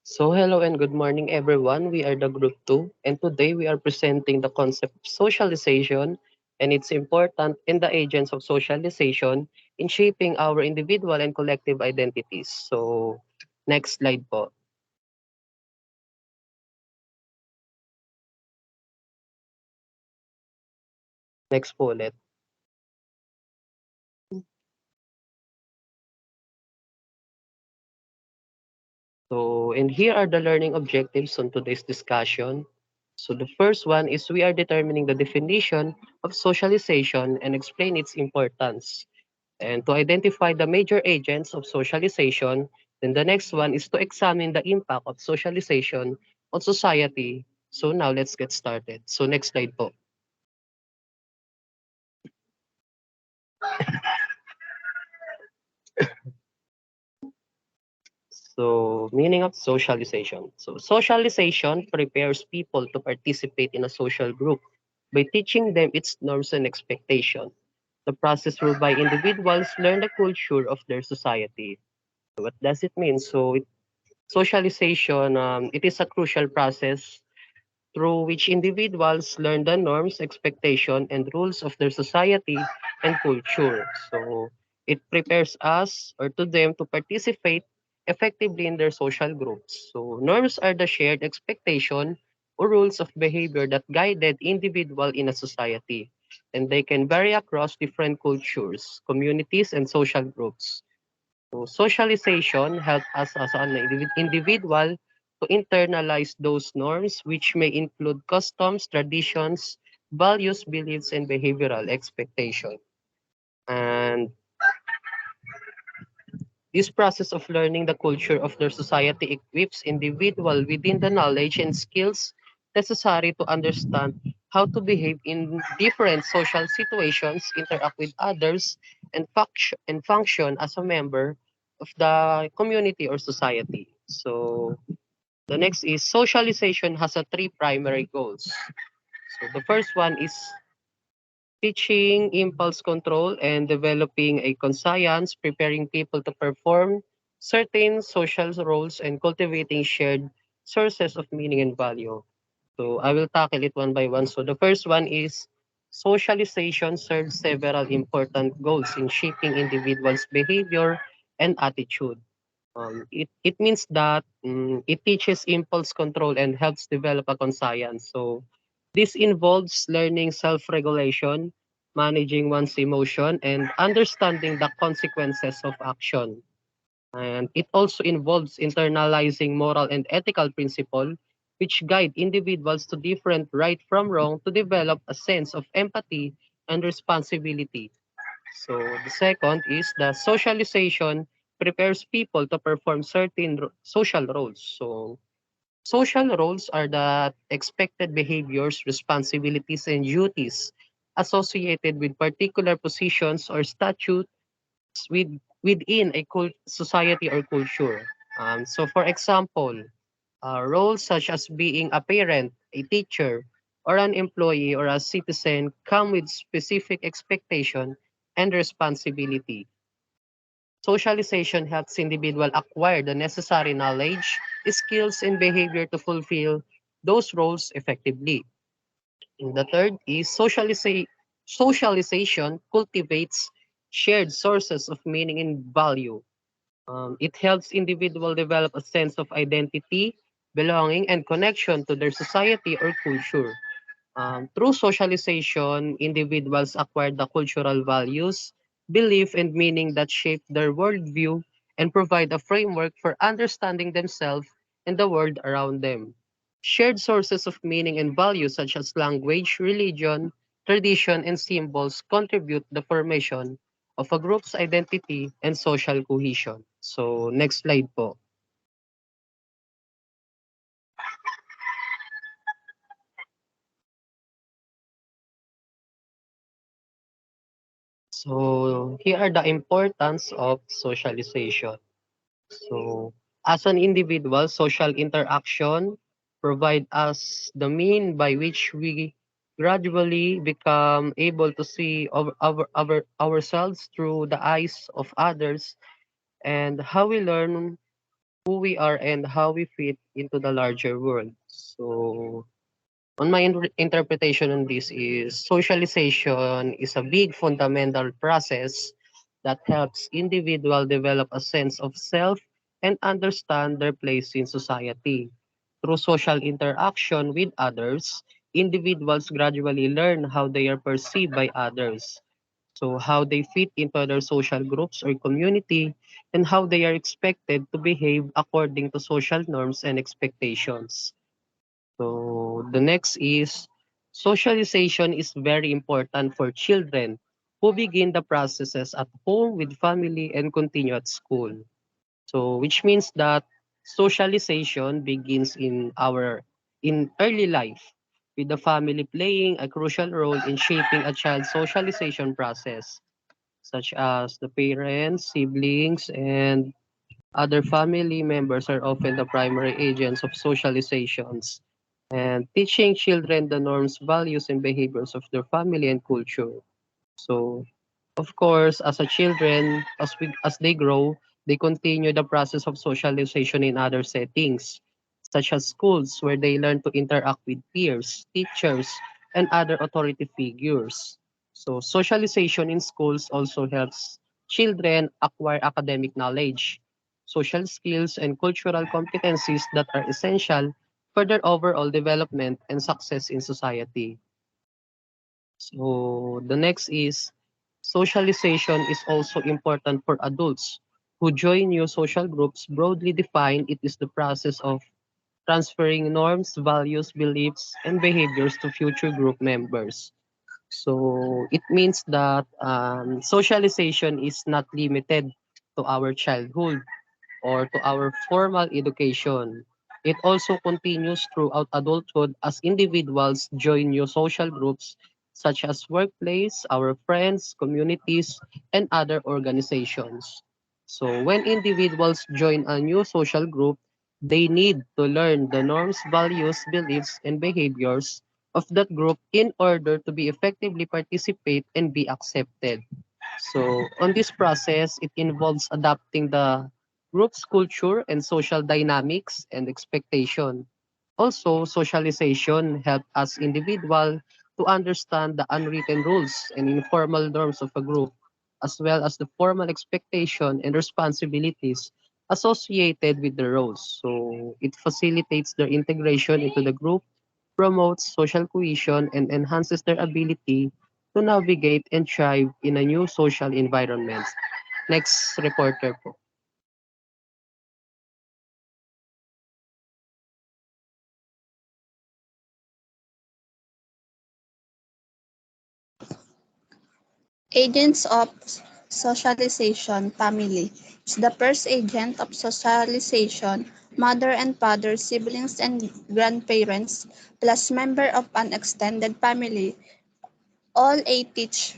So hello and good morning everyone. We are the group 2 and today we are presenting the concept of socialization and its important in the agents of socialization in shaping our individual and collective identities. So next slide po. Next po ulit. So and here are the learning objectives on today's discussion. So the first one is we are determining the definition of socialization and explain its importance. And to identify the major agents of socialization, then the next one is to examine the impact of socialization on society. So now let's get started. So next slide po. So meaning of socialization. So socialization prepares people to participate in a social group by teaching them its norms and expectations. The process whereby individuals learn the culture of their society. So what does it mean? Socialization, it is a crucial process through which individuals learn the norms, expectation, and rules of their society and culture. So it prepares us or to them to participate effectively in their social groups. So norms are the shared expectation or rules of behavior that guided individual in a society. And they can vary across different cultures, communities, and social groups. So socialization helps us as an individual to internalize those norms, which may include customs, traditions, values, beliefs, and behavioral expectation. And this process of learning the culture of their society equips individual within the knowledge and skills necessary to understand how to behave in different social situations, interact with others, and function as a member of the community or society. So the next is socialization has a three primary goals. So the first one is teaching impulse control and developing a conscience, preparing people to perform certain social roles and cultivating shared sources of meaning and value. So I will tackle it one by one. So the first one is socialization serves several important goals in shaping individuals' behavior and attitude. It means that it teaches impulse control and helps develop a conscience. So this involves learning self-regulation, managing one's emotion, and understanding the consequences of action. And it also involves internalizing moral and ethical principles which guide individuals to different right from wrong to develop a sense of empathy and responsibility. So the second is the socialization prepares people to perform certain social roles. So social roles are the expected behaviors, responsibilities, and duties associated with particular positions or statutes within a society or culture. So for example, roles such as being a parent, a teacher, or an employee or a citizen come with specific expectation and responsibility. Socialization helps individual acquire the necessary knowledge, skills, and behavior to fulfill those roles effectively. And the third is socialization cultivates shared sources of meaning and value. It helps individual develop a sense of identity, belonging, and connection to their society or culture. Through socialization, individuals acquire the cultural values, belief, and meaning that shape their worldview and provide a framework for understanding themselves and the world around them. Shared sources of meaning and value such as language, religion, tradition, and symbols contribute the formation of a group's identity and social cohesion. So, next slide po. So, here are the importance of socialization. So, as an individual, social interaction provide us the mean by which we gradually become able to see ourselves through the eyes of others, and how we learn who we are and how we fit into the larger world. So, on my interpretation on this is socialization is a big fundamental process that helps individual develop a sense of self and understand their place in society. Through social interaction with others, individuals gradually learn how they are perceived by others. So how they fit into other social groups or community, and how they are expected to behave according to social norms and expectations. So the next is socialization is very important for children who begin the processes at home with family and continue at school. So which means that socialization begins in early life, with the family playing a crucial role in shaping a child's socialization process, such as the parents, siblings, and other family members are often the primary agents of socializations, and teaching children the norms, values, and behaviors of their family and culture. So, of course, as a children, as they grow, they continue the process of socialization in other settings, such as schools, where they learn to interact with peers, teachers, and other authority figures. So, socialization in schools also helps children acquire academic knowledge, social skills, and cultural competencies that are essential for their overall development and success in society. So the next is socialization is also important for adults who join new social groups. Broadly defined, it is the process of transferring norms, values, beliefs, and behaviors to future group members. So it means that socialization is not limited to our childhood or to our formal education. It also continues throughout adulthood as individuals join new social groups such as workplace, our friends, communities, and other organizations. So when individuals join a new social group, they need to learn the norms, values, beliefs, and behaviors of that group in order to be effectively participate and be accepted. So on this process, it involves adapting the group's culture and social dynamics and expectation. Also, socialization helps us individual to understand the unwritten rules and informal norms of a group, as well as the formal expectation and responsibilities associated with the roles. So it facilitates their integration into the group, promotes social cohesion, and enhances their ability to navigate and thrive in a new social environment. Next reporter po. Agents of socialization, family, is the first agent of socialization. Mother and father, siblings and grandparents, plus member of an extended family, all a teach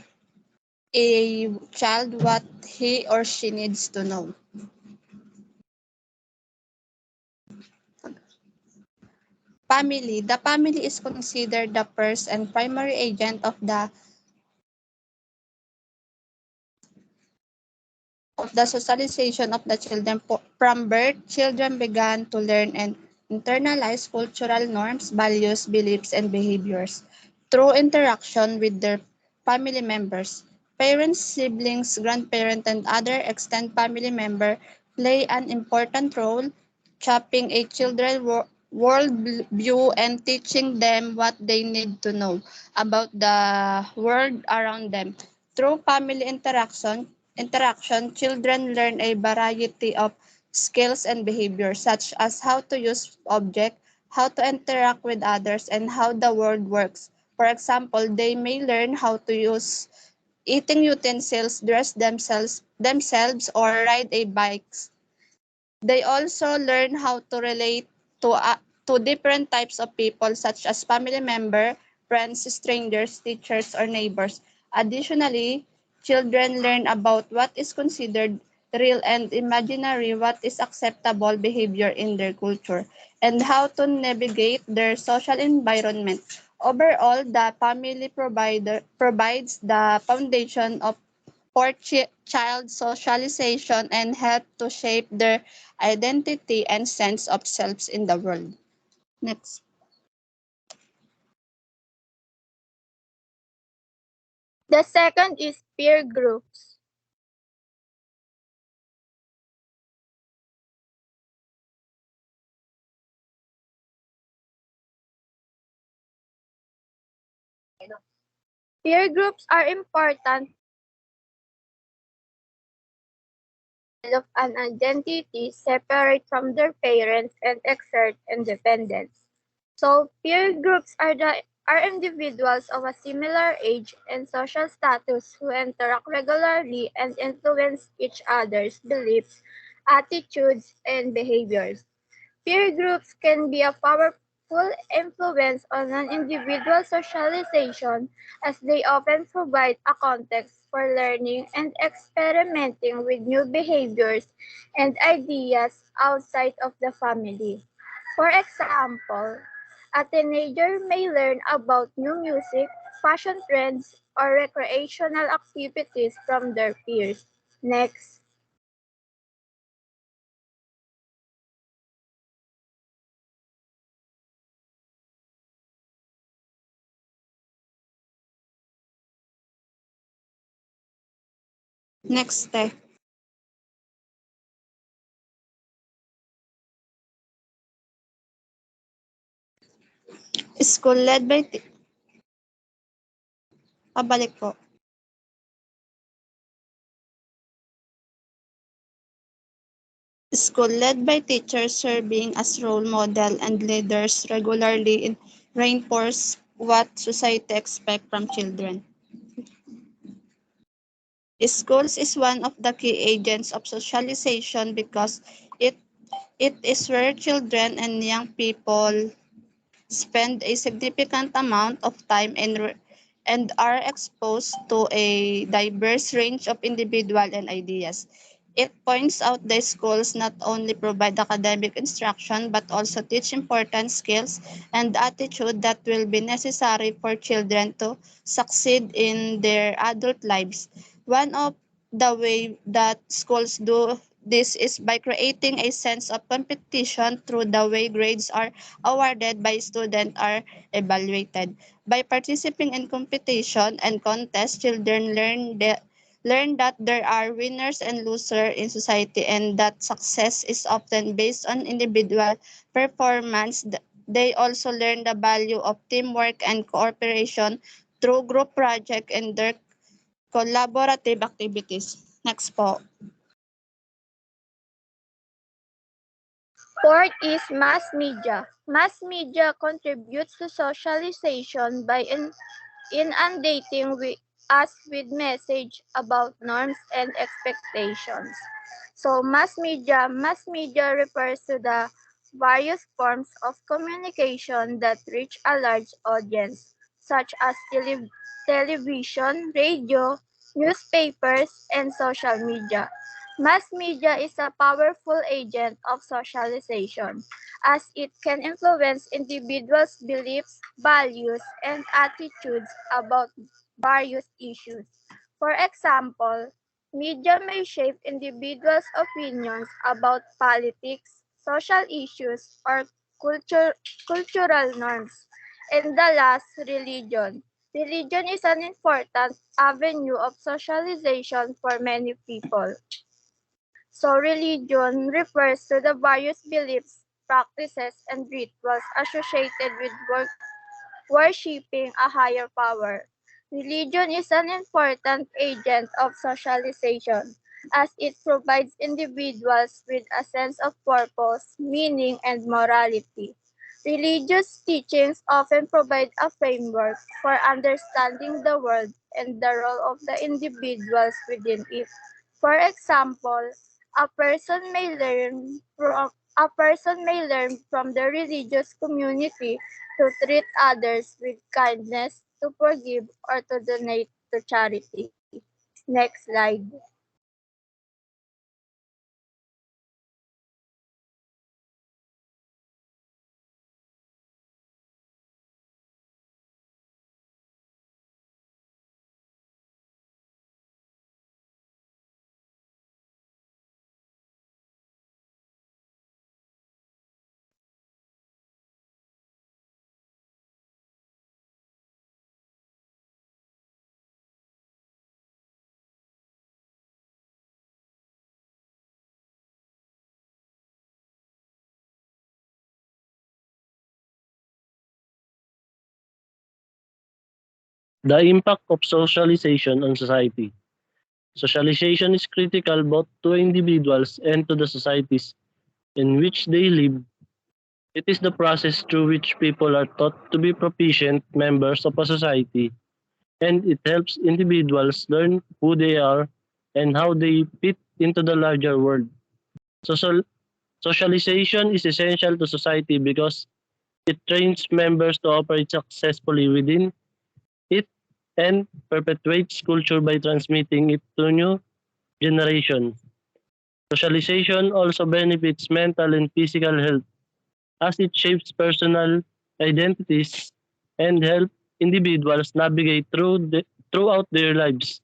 a child what he or she needs to know. Family. The family is considered the first and primary agent of the socialization of the children. From birth, children began to learn and internalize cultural norms, values, beliefs, and behaviors through interaction with their family members. Parents, siblings, grandparents, and other extended family members play an important role shaping a children's world view and teaching them what they need to know about the world around them. Through family interaction, children learn a variety of skills and behaviors, such as how to use objects, how to interact with others, and how the world works. For example, they may learn how to use eating utensils, dress themselves, or ride a bike. They also learn how to relate to different types of people such as family member, friends, strangers, teachers, or neighbors. Additionally, children learn about what is considered real and imaginary, what is acceptable behavior in their culture, and how to navigate their social environment. Overall, the family provides the foundation of for child socialization and help to shape their identity and sense of selves in the world. Next. The second is peer groups. Peer groups are important of an identity separate from their parents and exert independence. So peer groups are individuals of a similar age and social status who interact regularly and influence each other's beliefs, attitudes, and behaviors. Peer groups can be a powerful influence on an individual's socialization as they often provide a context for learning and experimenting with new behaviors and ideas outside of the family. For example, a teenager may learn about new music, fashion trends, or recreational activities from their peers. Next. Next step. School led by pabalik po. School led by teachers serving as role model and leaders regularly reinforce what society expects from children. Schools is one of the key agents of socialization because it it is where children and young people spend a significant amount of time and are exposed to a diverse range of individual and ideas. It points out the schools not only provide academic instruction but also teach important skills and attitude that will be necessary for children to succeed in their adult lives. One of the way that schools do this is by creating a sense of competition through the way grades are awarded by students are evaluated. By participating in competition and contests, children learn that there are winners and losers in society and that success is often based on individual performance. They also learn the value of teamwork and cooperation through group project and their collaborative activities. Next po. Fourth is mass media. Mass media contributes to socialization by inundating us with message about norms and expectations. So mass media refers to the various forms of communication that reach a large audience, such as television, radio, newspapers, and social media. Mass media is a powerful agent of socialization as it can influence individuals' beliefs, values, and attitudes about various issues. For example, media may shape individuals' opinions about politics, social issues, or cultural norms. And the last, religion. Religion is an important avenue of socialization for many people. So religion refers to the various beliefs, practices, and rituals associated with worshipping a higher power. Religion is an important agent of socialization as it provides individuals with a sense of purpose, meaning, and morality. Religious teachings often provide a framework for understanding the world and the role of the individuals within it. For example, a person may learn from the religious community to treat others with kindness, to forgive, or to donate to charity. Next slide. The impact of socialization on society. Socialization is critical both to individuals and to the societies in which they live. It is the process through which people are taught to be proficient members of a society, and it helps individuals learn who they are and how they fit into the larger world. Social Socialization is essential to society because it trains members to operate successfully within it and perpetuates culture by transmitting it to new generations. Socialization also benefits mental and physical health as it shapes personal identities and help individuals navigate throughout their lives.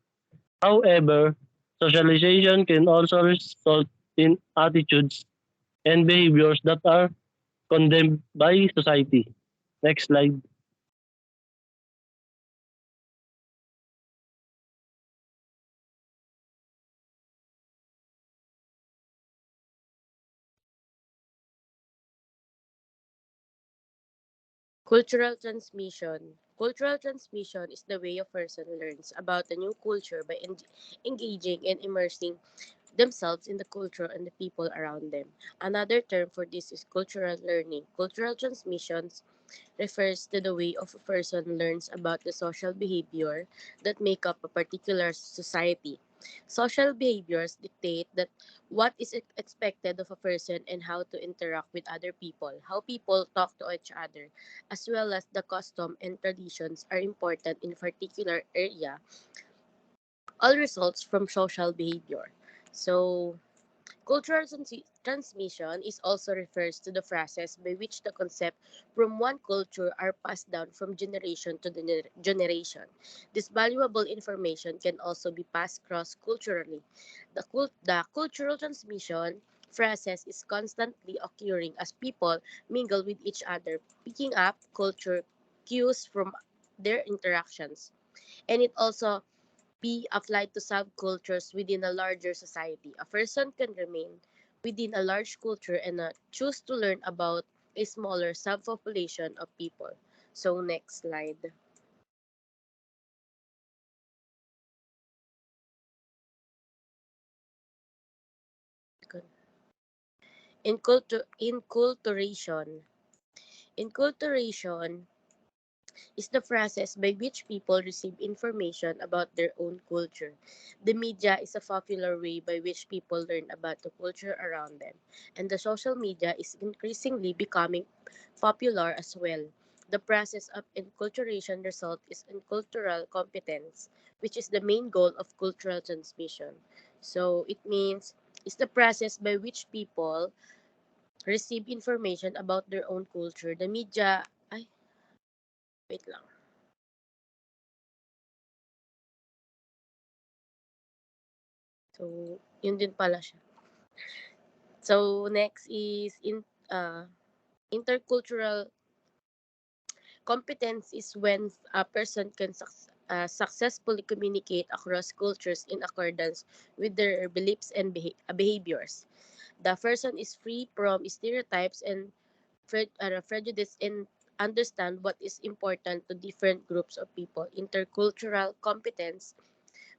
However, socialization can also result in attitudes and behaviors that are condemned by society. Next slide. Cultural transmission. Cultural transmission is the way a person learns about a new culture by engaging and immersing themselves in the culture and the people around them. Another term for this is cultural learning. Cultural transmissions refers to the way of a person learns about the social behavior that make up a particular society. Social behaviors dictate that what is expected of a person and how to interact with other people, how people talk to each other, as well as the custom and traditions are important in a particular area. All results from social behavior. So, cultural transmission is also refers to the process by which the concept from one culture are passed down from generation to the generation. This valuable information can also be passed cross-culturally. The cultural transmission process is constantly occurring as people mingle with each other, picking up culture cues from their interactions. And it also be applied to subcultures within a larger society. A person can remain within a large culture and choose to learn about a smaller subpopulation of people. So, next slide. Inculturation. Inculturation is the process by which people receive information about their own culture. The media is a popular way by which people learn about the culture around them, and the social media is increasingly becoming popular as well. The process of enculturation result is in cultural competence, which is the main goal of cultural transmission. So it means it's the process by which people receive information about their own culture. The media, ay, wait lang. So, yun din pala siya. So, next is intercultural competence is when a person can successfully communicate across cultures in accordance with their beliefs and behaviors. The person is free from stereotypes and prejudice and understand what is important to different groups of people. Intercultural competence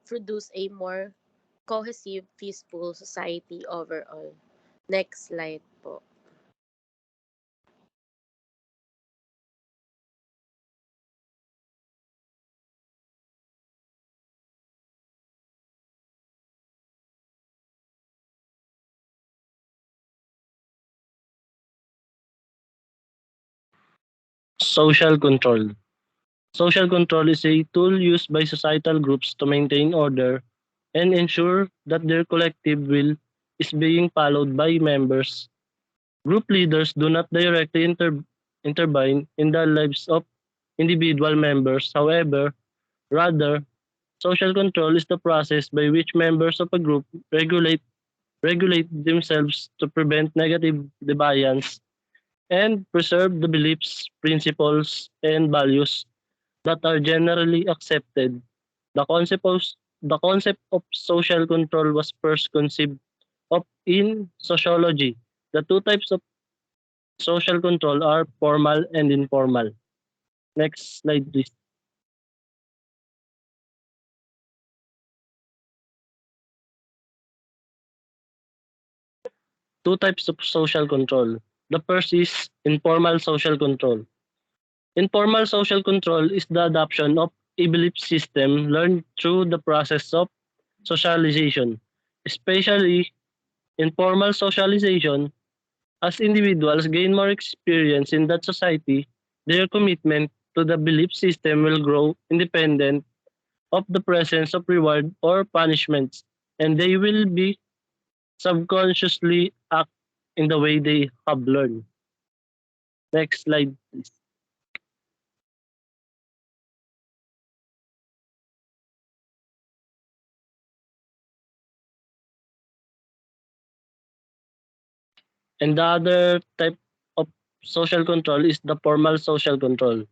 produce a more cohesive, peaceful society overall. Next slide po. Social control. Social control is a tool used by societal groups to maintain order and ensure that their collective will is being followed by members. Group leaders do not directly intervene in the lives of individual members. However, rather, social control is the process by which members of a group regulate themselves to prevent negative deviance and preserve the beliefs, principles, and values that are generally accepted. The concept of the concept of social control was first conceived of in sociology. The two types of social control are formal and informal. Next slide, please. two types of social control. The first is informal social control. Informal social control is the adoption of a belief system learned through the process of socialization, especially informal socialization. As individuals gain more experience in that society, their commitment to the belief system will grow independent of the presence of reward or punishments, and they will be subconsciously act in the way they have learned. Next slide, please. And the other type of social control is the formal social control.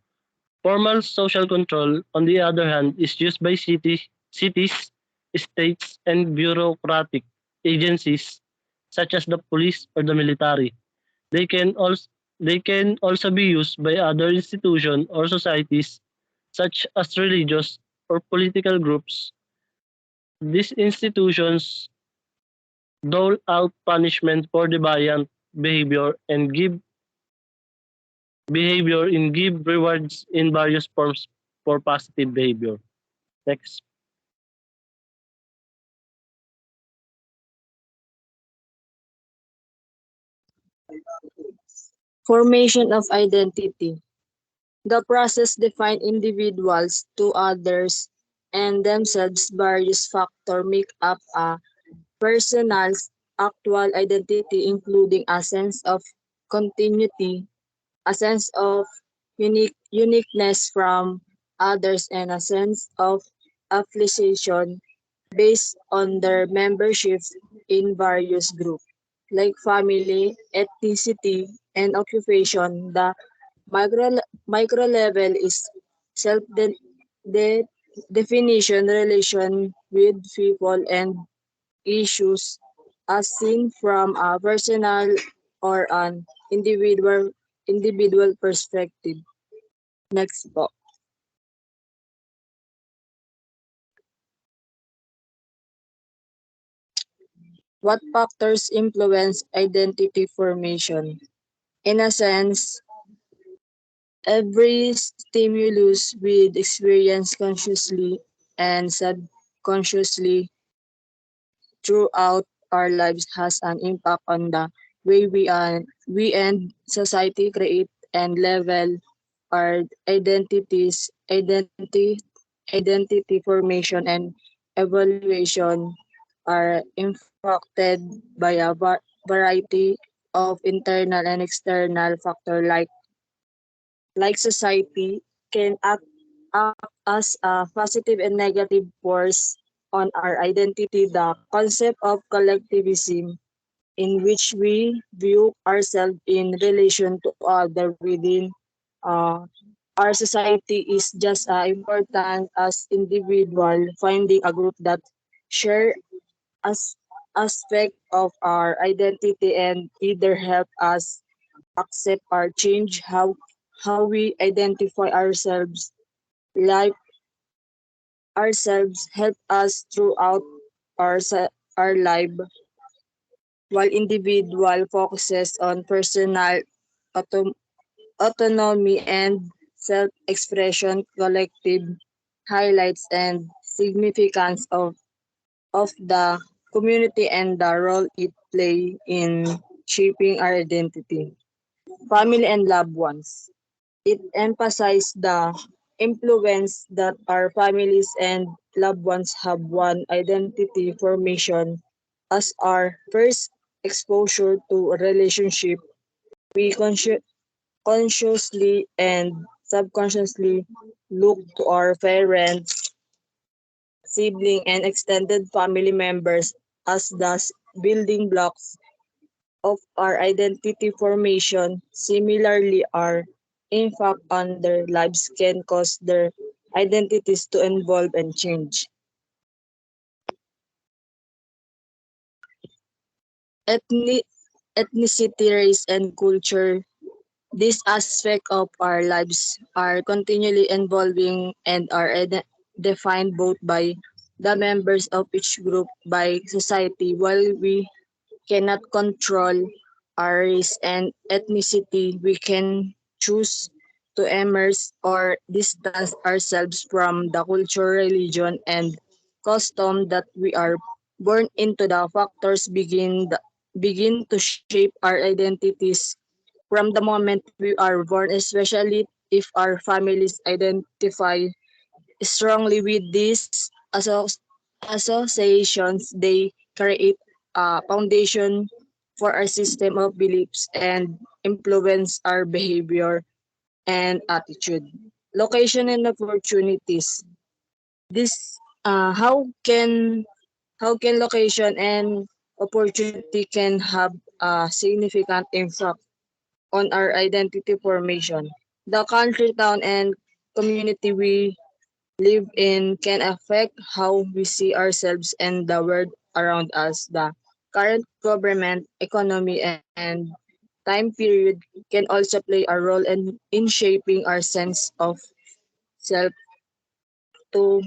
Formal social control, on the other hand, is used by cities, states, and bureaucratic agencies such as the police or the military. They can also be used by other institutions or societies such as religious or political groups. These institutions dole out punishment for deviant behavior and give rewards in various forms for positive behavior. Next. Formation of identity. The process defines individuals to others and themselves. Various factors make up a person's actual identity, including a sense of continuity, a sense of uniqueness from others, and a sense of affiliation based on their membership in various groups, like family, ethnicity, and occupation. The micro level is self de- definition, relation with people and issues as seen from a personal or an individual perspective. Next po. What factors influence identity formation? In a sense, every stimulus we experience consciously and subconsciously throughout our lives has an impact on the way we and society create and level our identity formation and evaluation are impacted by a variety of internal and external factors like society can act as a positive and negative force on our identity. The concept of collectivism, in which we view ourselves in relation to other within uh, our society, is just as important as individual. Finding a group that share as aspect of our identity and either help us accept or change how we identify ourselves, like ourselves, help us throughout our life, while individual focuses on personal autom- autonomy and self-expression. Collective highlights and significance of the community and the role it play in shaping our identity. Family and loved ones. It emphasizes the influence that our families and loved ones have one identity formation as our first exposure to a relationship. We consciously and subconsciously look to our parents, sibling, and extended family members as the building blocks of our identity formation. Similarly, our impact on their lives can cause their identities to evolve and change. Ethnic, ethnicity, race, and culture. These aspects of our lives are continually evolving and are defined both by the members of each group by society. While we cannot control our race and ethnicity. We can choose to immerse or distance ourselves from the culture, religion, and custom that we are born into. The factors begin to shape our identities from the moment we are born, especially if our families identify strongly with these associations. They create a foundation for our system of beliefs and influence our behavior and attitude. Location and opportunities. This how can location and opportunity can have a significant impact on our identity formation. The country, town, and community we live in can affect how we see ourselves and the world around us. The current government, economy, and time period can also play a role in shaping our sense of self to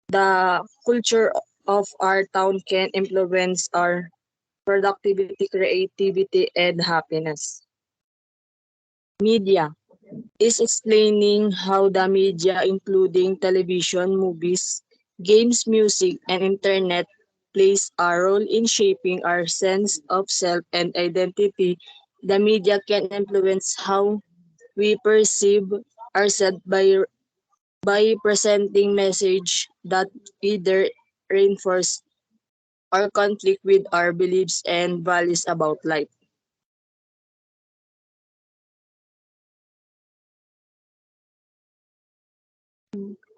the culture of our town can influence our productivity, creativity, and happiness. Media is explaining how the media, including television, movies, games, music, and internet, plays a role in shaping our sense of self and identity. The media can influence how we perceive ourselves by presenting message that either reinforce or conflict with our beliefs and values about life.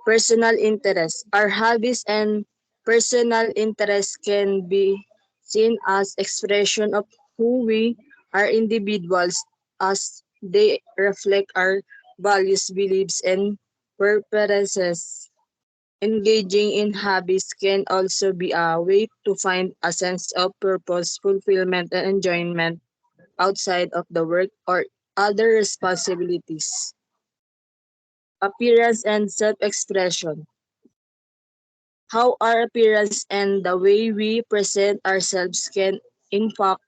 Personal interests. Our hobbies and personal interests can be seen as expression of who we are individuals as they reflect our values, beliefs, and preferences. Engaging in hobbies can also be a way to find a sense of purpose, fulfillment, and enjoyment outside of the work or other responsibilities. Appearance and self-expression. How our appearance and the way we present ourselves can impact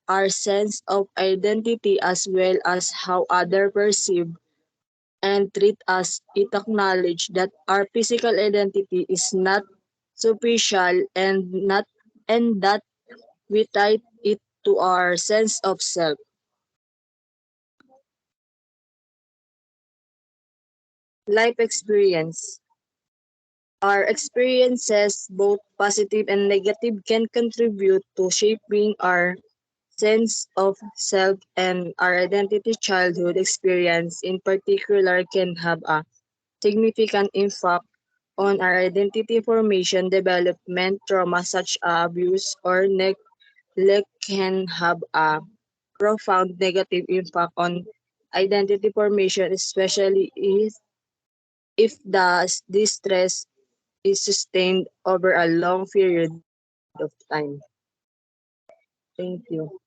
our sense of identity as well as how others perceive and treat us. It acknowledges that our physical identity is not superficial and that we tie it to our sense of self. Life experience. Our experiences, both positive and negative, can contribute to shaping our sense of self and our identity. Childhood experience in particular can have a significant impact on our identity formation. Development trauma such as abuse or neglect can have a profound negative impact on identity formation, especially if this stress is sustained over a long period of time. Thank you.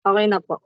Okay na po.